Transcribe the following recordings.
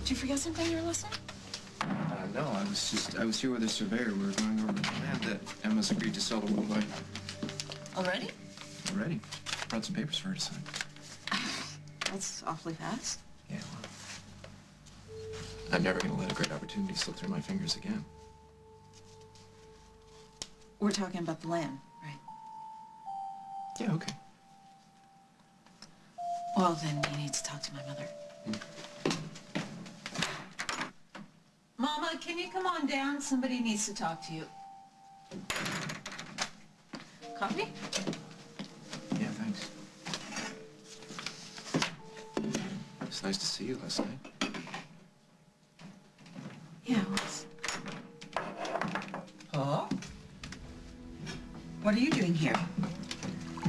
Did you forget something you were listening? No, I was here with a surveyor. We were going over the land that Emma's agreed to sell to Worldwide. Already? Already. Brought some papers for her to sign. That's awfully fast. Yeah, well, I'm never going to let a great opportunity slip through my fingers again. We're talking about the land, right? Yeah, okay. Well, then you need to talk to my mother. Mama, can you come on down? Somebody needs to talk to you. Coffee? Yeah, thanks. It's nice to see you last night. Yeah, it was. Paul? What are you doing here?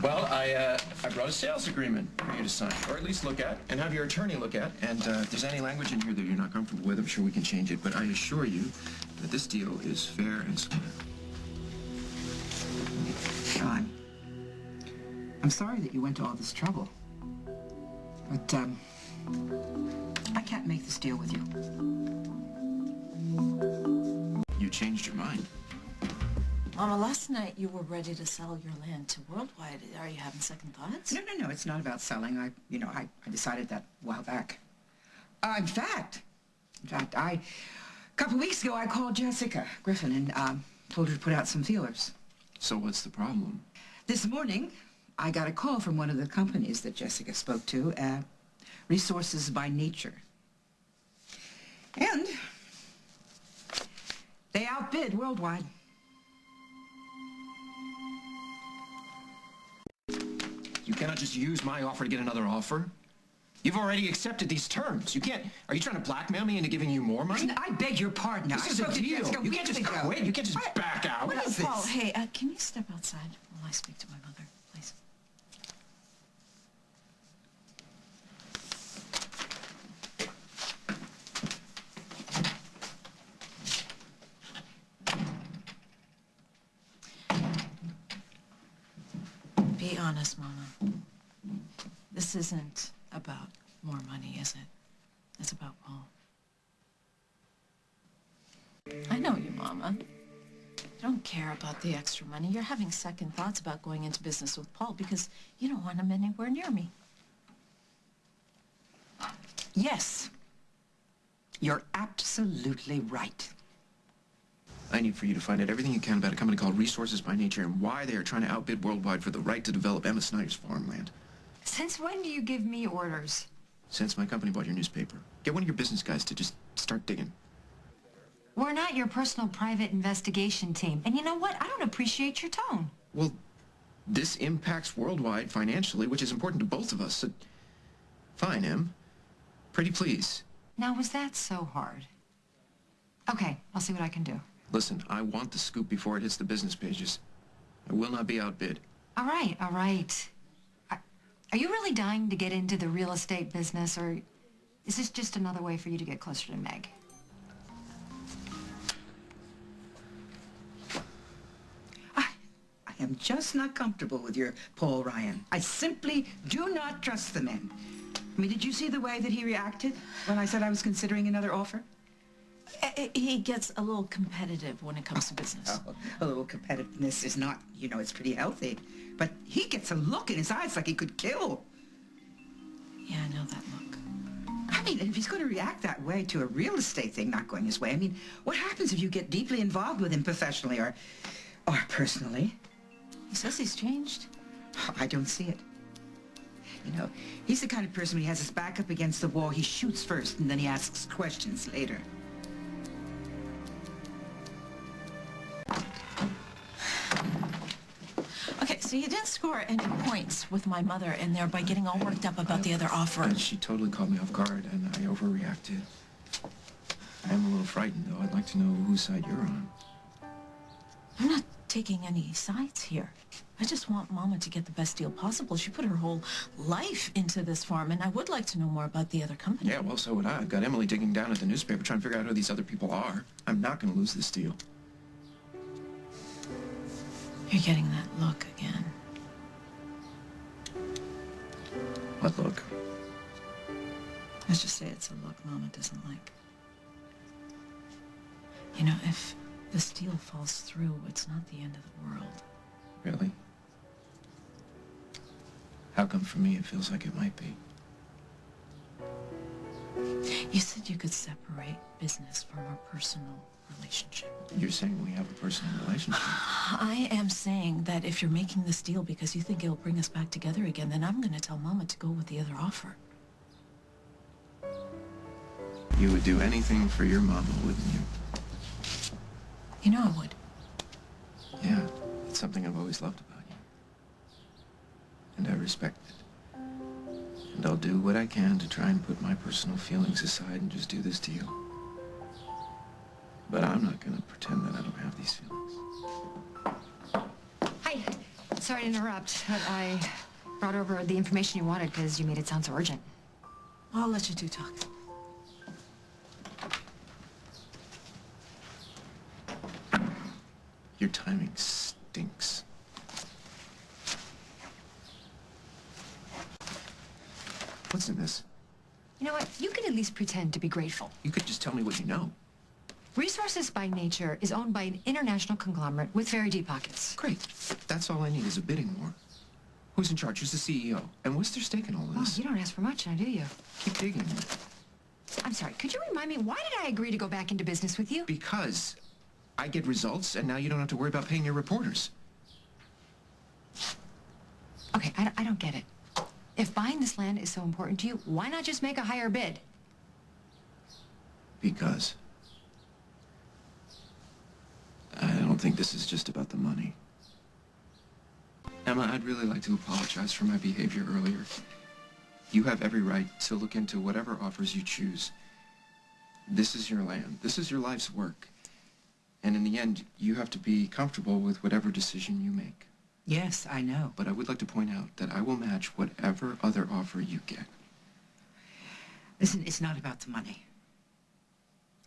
Well, I brought a sales agreement for you to sign, or at least look at, and have your attorney look at. And if there's any language in here that you're not comfortable with, I'm sure we can change it. But I assure you that this deal is fair and square. John, I'm sorry that you went to all this trouble. But, I can't make this deal with you. You changed your mind. Mama, last night you were ready to sell your land to Worldwide. Are you having second thoughts? No, it's not about selling. I decided that a while back. In fact, a couple weeks ago, I called Jessica Griffin and told her to put out some feelers. So what's the problem? This morning, I got a call from one of the companies that Jessica spoke to, Resources by Nature. And they outbid Worldwide. You cannot just use my offer to get another offer. You've already accepted these terms. You can't. Are you trying to blackmail me into giving you more money? Listen, I beg your pardon. This is a deal. You can't just quit. You can't just back out. What is this? Paul, hey, can you step outside while I speak to my mother, please? Be honest, Mama. This isn't about more money, is it? It's about Paul. I know you, Mama. You don't care about the extra money. You're having second thoughts about going into business with Paul because you don't want him anywhere near me. Yes. You're absolutely right. I need for you to find out everything you can about a company called Resources by Nature and why they are trying to outbid Worldwide for the right to develop Emma Snyder's farmland. Since when do you give me orders? Since my company bought your newspaper. Get one of your business guys to just start digging. We're not your personal private investigation team. And you know what? I don't appreciate your tone. Well, this impacts Worldwide financially, which is important to both of us. So, fine, Em. Pretty please. Now, was that so hard? Okay, I'll see what I can do. Listen, I want the scoop before it hits the business pages. I will not be outbid. All right, all right. Are you really dying to get into the real estate business, or is this just another way for you to get closer to Meg? I am just not comfortable with your Paul Ryan. I simply do not trust the man. I mean, did you see the way that he reacted when I said I was considering another offer? He gets a little competitive when it comes to business. Oh, a little competitiveness is not, it's pretty healthy. But he gets a look in his eyes like he could kill. Yeah, I know that look. I mean, if he's going to react that way to a real estate thing not going his way, I mean, what happens if you get deeply involved with him professionally or personally? He says he's changed. I don't see it. He's the kind of person when he has his back up against the wall, he shoots first and then he asks questions later. Okay, so you didn't score any points with my mother in there by getting all worked up about the other offer. She totally caught me off guard, and I overreacted. I am a little frightened, though. I'd like to know whose side you're on. I'm not taking any sides here. I just want Mama to get the best deal possible. She put her whole life into this farm, and I would like to know more about the other company. Yeah, well, so would I. I've got Emily digging down at the newspaper trying to figure out who these other people are. I'm not going to lose this deal. You're getting that look again. What look? The Let's just say it's a look Mama doesn't like. You know, if this deal falls through, it's not the end of the world. Really? How come for me it feels like it might be? You said you could separate business from our personal relationship. You're saying we have a personal relationship? I am saying that if you're making this deal because you think it'll bring us back together again, then I'm going to tell Mama to go with the other offer. You would do anything for your mama, wouldn't you? You know I would. Yeah, it's something I've always loved about you. And I respect it. And I'll do what I can to try and put my personal feelings aside and just do this deal. But I'm not going to pretend that I don't have these feelings. Hi. Sorry to interrupt, but I brought over the information you wanted because you made it sound so urgent. I'll let you two talk. Your timing stinks. What's in this? You know what? You could at least pretend to be grateful. You could just tell me what you know. Resources by Nature is owned by an international conglomerate with very deep pockets. Great. That's all I need is a bidding war. Who's in charge? Who's the CEO? And what's their stake in all Oh, this? you don't ask for much now, do you? Keep digging. I'm sorry, could you remind me, why did I agree to go back into business with you? Because I get results, and now you don't have to worry about paying your reporters. Okay, I don't get it. If buying this land is so important to you, why not just make a higher bid? Because I don't think this is just about the money. Emma, I'd really like to apologize for my behavior earlier. You have every right to look into whatever offers you choose. This is your land. This is your life's work. And in the end, you have to be comfortable with whatever decision you make. Yes, I know. But I would like to point out that I will match whatever other offer you get. Listen, it's not about the money.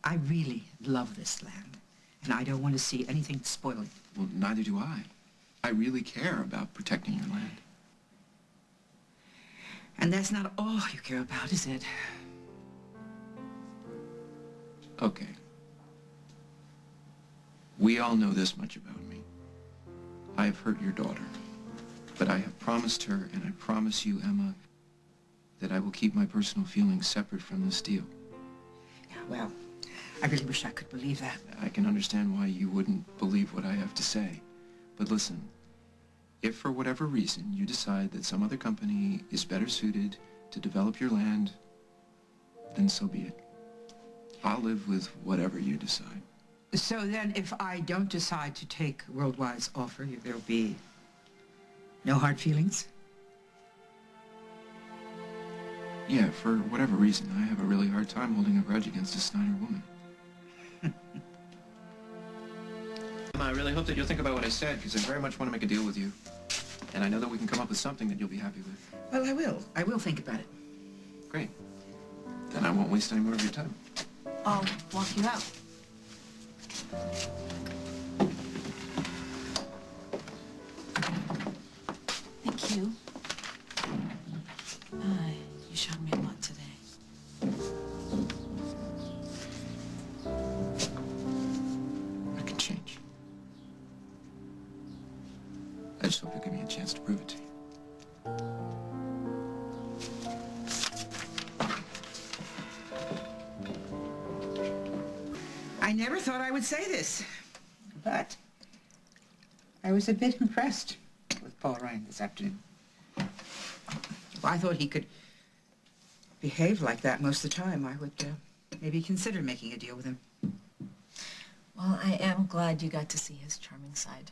I really love this land, and I don't want to see anything spoil it. Well, neither do I. I really care about protecting your land. And that's not all you care about, is it? Okay. We all know this much about me. I have hurt your daughter, but I have promised her, and I promise you, Emma, that I will keep my personal feelings separate from this deal. Yeah, well, I really wish I could believe that. I can understand why you wouldn't believe what I have to say. But listen, if for whatever reason you decide that some other company is better suited to develop your land, then so be it. I'll live with whatever you decide. So then, if I don't decide to take Worldwide's offer, there'll be no hard feelings? Yeah, for whatever reason, I have a really hard time holding a grudge against a Snyder woman. I really hope that you'll think about what I said, because I very much want to make a deal with you. And I know that we can come up with something that you'll be happy with. Well, I will. I will think about it. Great. Then I won't waste any more of your time. I'll walk you out. Thank you. You showed me a lot today. I can change. I just hope you'll give me a chance to prove it to you. I never thought I would say this, but I was a bit impressed with Paul Ryan this afternoon. If I thought he could behave like that most of the time, I would maybe consider making a deal with him. Well, I am glad you got to see his charming side.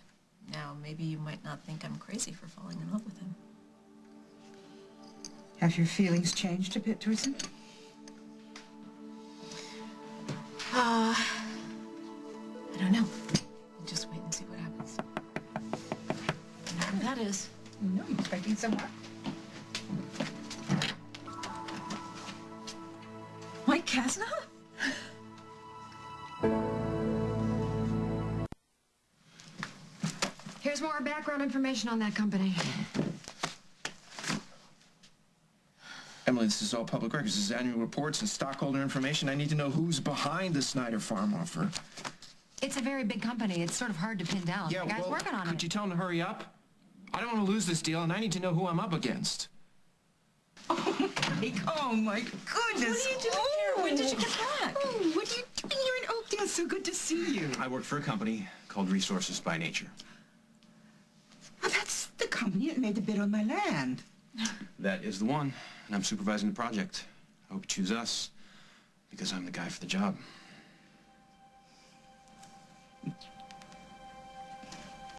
Now, maybe you might not think I'm crazy for falling in love with him. Have your feelings changed a bit towards him? I don't know. We'll just wait and see what happens. You know who that is? No, you're expecting someone. Mike Kasna? Here's more background information on that company. Emily, this is all public records. This is annual reports and stockholder information. I need to know who's behind the Snyder Farm offer. It's a very big company. It's sort of hard to pin down. Yeah, The guy's well, working on could it. you tell him to hurry up? I don't want to lose this deal, and I need to know who I'm up against. Oh, my goodness. What are you doing here? When did you get back? Oh, what are you doing here in Oakdale? So good to see you. I work for a company called Resources by Nature. Oh, that's the company that made the bid on my land. That is the one, and I'm supervising the project. I hope you choose us, because I'm the guy for the job.